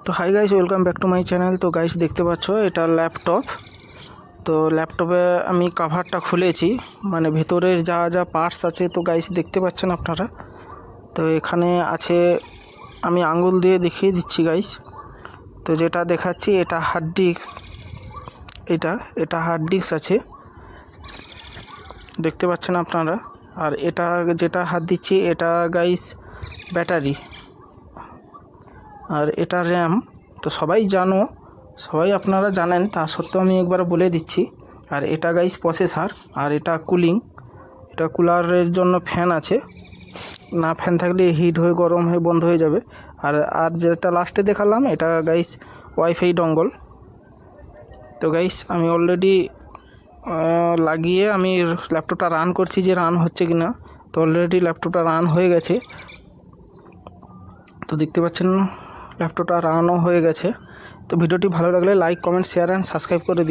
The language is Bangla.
তো hi guys, welcome back to my channel. তো গাইস দেখতে পাচ্ছ এটা ল্যাপটপ। তো ল্যাপটপে আমি কভারটা খুলেছি, মানে ভেতরের যা যা পার্টস আছে তো গাইস দেখতে পাচ্ছেন আপনারা। তো এখানে আছে, আমি আঙ্গুল দিয়ে দেখিয়ে দিচ্ছি গাইস। তো যেটা দেখাচ্ছি এটা হার্ড ডিস্ক, এটা হার্ড ডিস্ক আছে, দেখতে পাচ্ছেন আপনারা। আর এটা যেটা হাত দিচ্ছি এটা গাইস ব্যাটারি, আর এটা র্যাম। তো সবাই আপনারা জানেন, তা সত্ত্বেও আমি একবার বলে দিচ্ছি। আর এটা গাইস প্রসেসর, আর এটা কুলিং, এটা কুলারের জন্য ফ্যান আছে, না ফ্যান থাকলে হিট হয়ে গরম হয়ে বন্ধ হয়ে যাবে। আর যেটা লাস্টে দেখালাম এটা গাইস ওয়াইফাই ডঙ্গল। তো গাইস আমি অলরেডি লাগিয়ে আমি ল্যাপটপটা রান করছি, যে রান হচ্ছে কি না। তো অলরেডি ল্যাপটপটা রান হয়ে গেছে, তো দেখতে পাচ্ছেন ল্যাপটপটা রানও হয়ে গেছে। তো ভিডিওটি ভালো লাগলে like, comment, share and subscribe করে দিও।